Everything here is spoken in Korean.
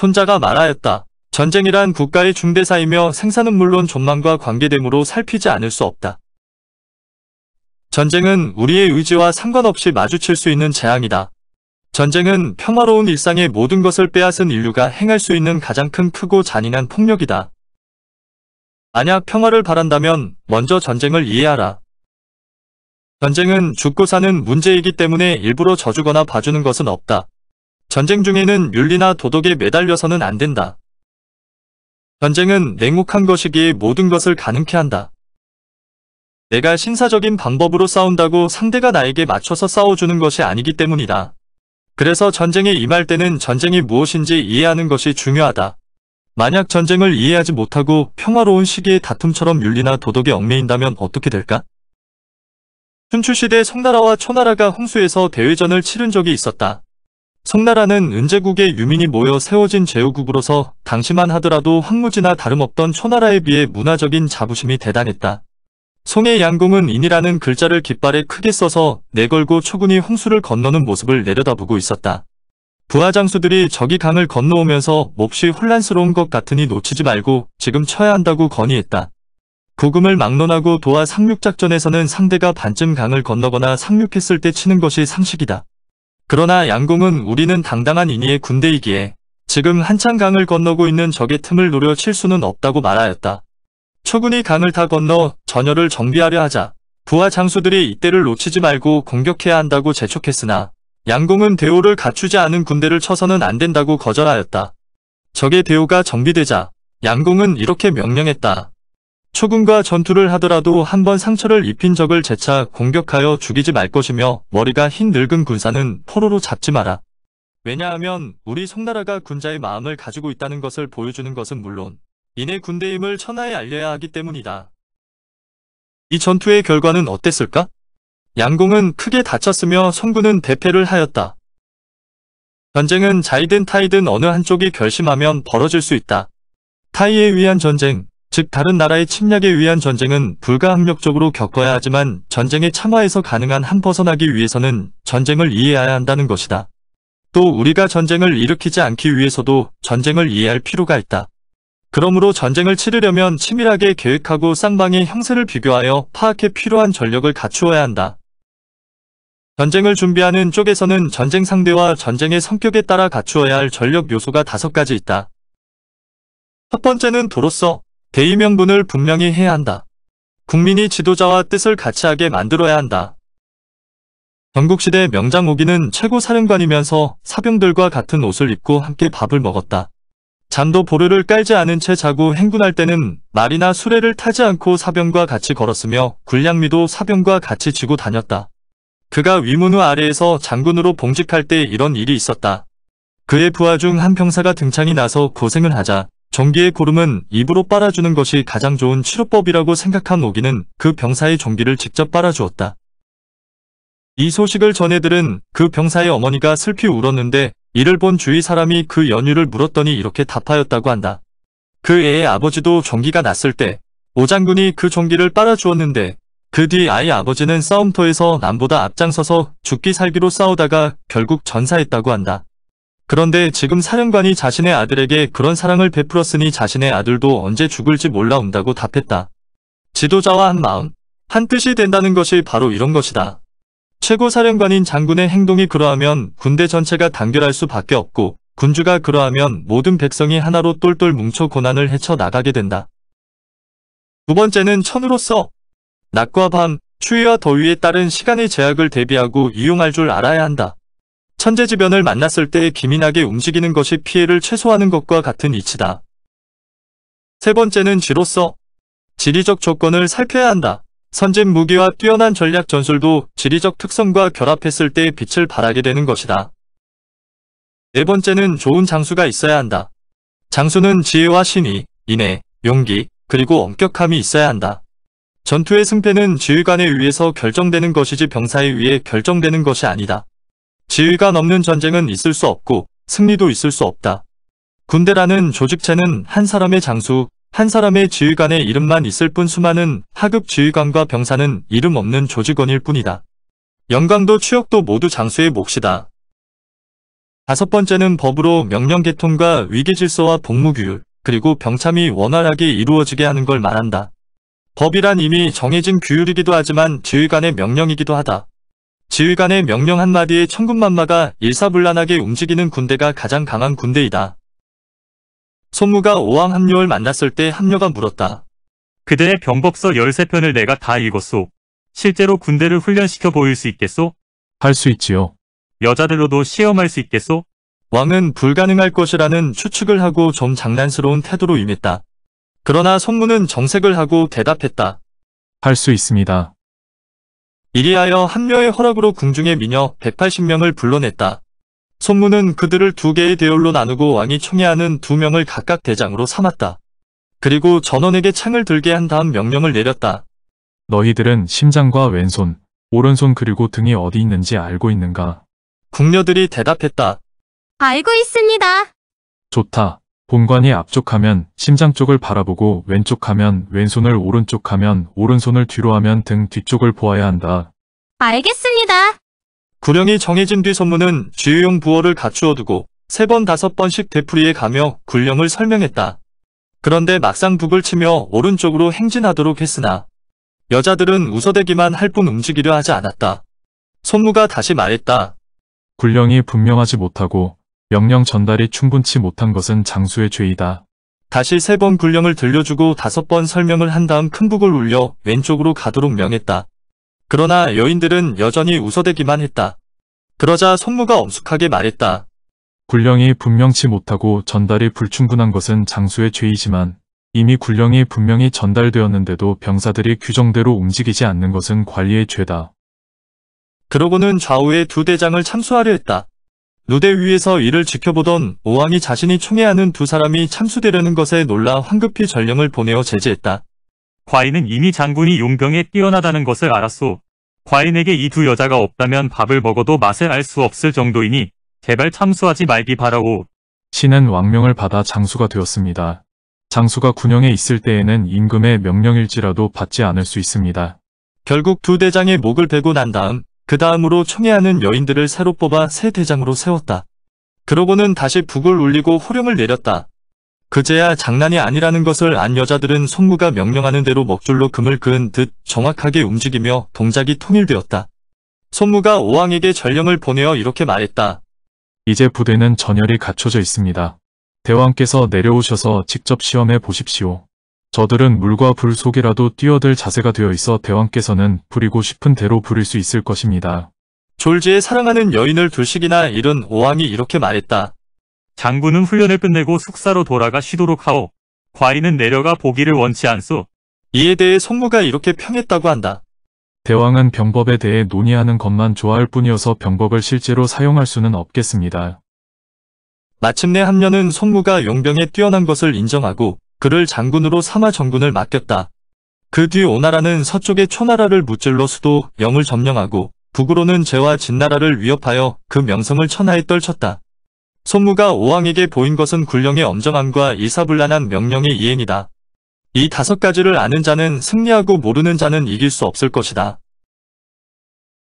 손자가 말하였다. 전쟁이란 국가의 중대사이며 생사는 물론 존망과 관계되므로 살피지 않을 수 없다. 전쟁은 우리의 의지와 상관없이 마주칠 수 있는 재앙이다. 전쟁은 평화로운 일상의 모든 것을 빼앗은 인류가 행할 수 있는 가장 크고 잔인한 폭력이다. 만약 평화를 바란다면 먼저 전쟁을 이해하라. 전쟁은 죽고 사는 문제이기 때문에 일부러 져주거나 봐주는 것은 없다. 전쟁 중에는 윤리나 도덕에 매달려서는 안 된다. 전쟁은 냉혹한 것이기에 모든 것을 가능케 한다. 내가 신사적인 방법으로 싸운다고 상대가 나에게 맞춰서 싸워주는 것이 아니기 때문이다. 그래서 전쟁에 임할 때는 전쟁이 무엇인지 이해하는 것이 중요하다. 만약 전쟁을 이해하지 못하고 평화로운 시기의 다툼처럼 윤리나 도덕에 얽매인다면 어떻게 될까? 춘추시대 송나라와 초나라가 홍수에서 대회전을 치른 적이 있었다. 송나라는 은제국의 유민이 모여 세워진 제후국으로서 당시만 하더라도 황무지나 다름없던 초나라에 비해 문화적인 자부심이 대단했다. 송의 양공은 인이라는 글자를 깃발에 크게 써서 내걸고 초군이 홍수를 건너는 모습을 내려다보고 있었다. 부하 장수들이 저기 강을 건너오면서 몹시 혼란스러운 것 같으니 놓치지 말고 지금 쳐야 한다고 건의했다. 구금을 막론하고 도하 상륙작전에서는 상대가 반쯤 강을 건너거나 상륙했을 때 치는 것이 상식이다. 그러나 양공은 우리는 당당한 인이의 군대이기에 지금 한창 강을 건너고 있는 적의 틈을 노려 칠 수는 없다고 말하였다. 초군이 강을 다 건너 전열을 정비하려 하자 부하 장수들이 이때를 놓치지 말고 공격해야 한다고 재촉했으나 양공은 대오를 갖추지 않은 군대를 쳐서는 안 된다고 거절하였다. 적의 대오가 정비되자 양공은 이렇게 명령했다. 초군과 전투를 하더라도 한번 상처를 입힌 적을 재차 공격하여 죽이지 말 것이며 머리가 흰 늙은 군사는 포로로 잡지 마라. 왜냐하면 우리 송나라가 군자의 마음을 가지고 있다는 것을 보여주는 것은 물론 인의 군대임을 천하에 알려야 하기 때문이다. 이 전투의 결과는 어땠을까? 양공은 크게 다쳤으며 송군은 대패를 하였다. 전쟁은 자이든 타이든 어느 한쪽이 결심하면 벌어질 수 있다. 타이에 의한 전쟁, 즉 다른 나라의 침략에 의한 전쟁은 불가항력적으로 겪어야 하지만 전쟁의 참화에서 가능한 한 벗어나기 위해서는 전쟁을 이해해야 한다는 것이다. 또 우리가 전쟁을 일으키지 않기 위해서도 전쟁을 이해할 필요가 있다. 그러므로 전쟁을 치르려면 치밀하게 계획하고 쌍방의 형세를 비교하여 파악해 필요한 전력을 갖추어야 한다. 전쟁을 준비하는 쪽에서는 전쟁 상대와 전쟁의 성격에 따라 갖추어야 할 전력 요소가 5가지 있다. 첫 번째는 도로서 대의 명분을 분명히 해야 한다. 국민이 지도자와 뜻을 같이하게 만들어야 한다. 전국시대 명장 오기는 최고 사령관이면서 사병들과 같은 옷을 입고 함께 밥을 먹었다. 잠도 보르를 깔지 않은 채 자고 행군할 때는 말이나 수레를 타지 않고 사병과 같이 걸었으며 군량미도 사병과 같이 쥐고 다녔다. 그가 위문후 아래에서 장군으로 봉직할 때 이런 일이 있었다. 그의 부하 중 한 병사가 등창이 나서 고생을 하자 종기의 고름은 입으로 빨아주는 것이 가장 좋은 치료법이라고 생각한 오기는 그 병사의 종기를 직접 빨아주었다. 이 소식을 전해들은 그 병사의 어머니가 슬피 울었는데 이를 본 주위 사람이 그 연유를 물었더니 이렇게 답하였다고 한다. 그 애의 아버지도 종기가 났을 때 오장군이 그 종기를 빨아주었는데 그 뒤 아이 아버지는 싸움터에서 남보다 앞장서서 죽기 살기로 싸우다가 결국 전사했다고 한다. 그런데 지금 사령관이 자신의 아들에게 그런 사랑을 베풀었으니 자신의 아들도 언제 죽을지 몰라온다고 답했다. 지도자와 한 마음, 한 뜻이 된다는 것이 바로 이런 것이다. 최고사령관인 장군의 행동이 그러하면 군대 전체가 단결할 수밖에 없고 군주가 그러하면 모든 백성이 하나로 똘똘 뭉쳐 고난을 헤쳐나가게 된다. 두 번째는 천으로서 낮과 밤, 추위와 더위에 따른 시간의 제약을 대비하고 이용할 줄 알아야 한다. 천재지변을 만났을 때 기민하게 움직이는 것이 피해를 최소화하는 것과 같은 이치다. 세 번째는 지로서 지리적 조건을 살펴야 한다. 선진 무기와 뛰어난 전략 전술도 지리적 특성과 결합했을 때 빛을 발하게 되는 것이다. 네 번째는 좋은 장수가 있어야 한다. 장수는 지혜와 신의, 인애, 용기, 그리고 엄격함이 있어야 한다. 전투의 승패는 지휘관에 의해서 결정되는 것이지 병사에 의해 결정되는 것이 아니다. 지휘관 없는 전쟁은 있을 수 없고 승리도 있을 수 없다. 군대라는 조직체는 한 사람의 장수, 한 사람의 지휘관의 이름만 있을 뿐 수많은 하급 지휘관과 병사는 이름 없는 조직원일 뿐이다. 영광도 추역도 모두 장수의 몫이다. 5번째는 법으로 명령 개통과 위계질서와 복무규율, 그리고 병참이 원활하게 이루어지게 하는 걸 말한다. 법이란 이미 정해진 규율이기도 하지만 지휘관의 명령이기도 하다. 지휘관의 명령 한마디에 천군만마가 일사불란하게 움직이는 군대가 가장 강한 군대이다. 손무가 오왕 함료를 만났을 때 함료가 물었다. 그대의 병법서 13편을 내가 다 읽었소. 실제로 군대를 훈련시켜 보일 수 있겠소? 할 수 있지요. 여자들로도 시험할 수 있겠소? 왕은 불가능할 것이라는 추측을 하고 좀 장난스러운 태도로 임했다. 그러나 손무는 정색을 하고 대답했다. 할 수 있습니다. 이리하여 함료의 허락으로 궁중의 미녀 180명을 불러냈다. 손무는 그들을 2개의 대열로 나누고 왕이 총애하는 2명을 각각 대장으로 삼았다. 그리고 전원에게 창을 들게 한 다음 명령을 내렸다. 너희들은 심장과 왼손, 오른손 그리고 등이 어디 있는지 알고 있는가? 궁녀들이 대답했다. 알고 있습니다. 좋다. 본관이 앞쪽 하면 심장 쪽을 바라보고 왼쪽 하면 왼손을 오른쪽 하면 오른손을 뒤로 하면 등 뒤쪽을 보아야 한다. 알겠습니다. 구령이 정해진 뒤 손무는 주유용 부호를 갖추어 두고 3번 5번씩 되풀이해 가며 굴령을 설명했다. 그런데 막상 북을 치며 오른쪽으로 행진하도록 했으나 여자들은 웃어대기만 할 뿐 움직이려 하지 않았다. 손무가 다시 말했다. 굴령이 분명하지 못하고 명령 전달이 충분치 못한 것은 장수의 죄이다. 다시 3번 굴령을 들려주고 5번 설명을 한 다음 큰 북을 울려 왼쪽으로 가도록 명했다. 그러나 여인들은 여전히 웃어대기만 했다. 그러자 손무가 엄숙하게 말했다. 굴령이 분명치 못하고 전달이 불충분한 것은 장수의 죄이지만 이미 굴령이 분명히 전달되었는데도 병사들이 규정대로 움직이지 않는 것은 관리의 죄다. 그러고는 좌우의 2 대장을 참수하려 했다. 누대 위에서 이를 지켜보던 오왕이 자신이 총애하는 2 사람이 참수되려는 것에 놀라 황급히 전령을 보내어 제지했다. 과인은 이미 장군이 용병에 뛰어나다는 것을 알았소. 과인에게 이 2 여자가 없다면 밥을 먹어도 맛을 알 수 없을 정도이니 제발 참수하지 말기 바라오. 신은 왕명을 받아 장수가 되었습니다. 장수가 군영에 있을 때에는 임금의 명령일지라도 받지 않을 수 있습니다. 결국 2 대장의 목을 베고 난 다음 그 다음으로 총애하는 여인들을 새로 뽑아 3 대장으로 세웠다. 그러고는 다시 북을 울리고 호령을 내렸다. 그제야 장난이 아니라는 것을 안 여자들은 손무가 명령하는 대로 먹줄로 금을 그은 듯 정확하게 움직이며 동작이 통일되었다. 손무가 오왕에게 전령을 보내어 이렇게 말했다. 이제 부대는 전열이 갖춰져 있습니다. 대왕께서 내려오셔서 직접 시험해 보십시오. 저들은 물과 불 속이라도 뛰어들 자세가 되어 있어 대왕께서는 부리고 싶은 대로 부릴 수 있을 것입니다. 졸지에 사랑하는 여인을 2씩이나 잃은 오왕이 이렇게 말했다. 장군은 훈련을 끝내고 숙사로 돌아가 쉬도록 하오. 과인은 내려가 보기를 원치 않소. 이에 대해 손무가 이렇게 평했다고 한다. 대왕은 병법에 대해 논의하는 것만 좋아할 뿐이어서 병법을 실제로 사용할 수는 없겠습니다. 마침내 함려는 손무가 용병에 뛰어난 것을 인정하고 그를 장군으로 삼아 전군을 맡겼다. 그 뒤 오나라는 서쪽의 초나라를 무찔러 수도 영을 점령하고 북으로는 제와 진나라를 위협하여 그 명성을 천하에 떨쳤다. 손무가 오왕에게 보인 것은 굴령의 엄정함과 일사불란한 명령의 이행이다. 이 5가지를 아는 자는 승리하고 모르는 자는 이길 수 없을 것이다.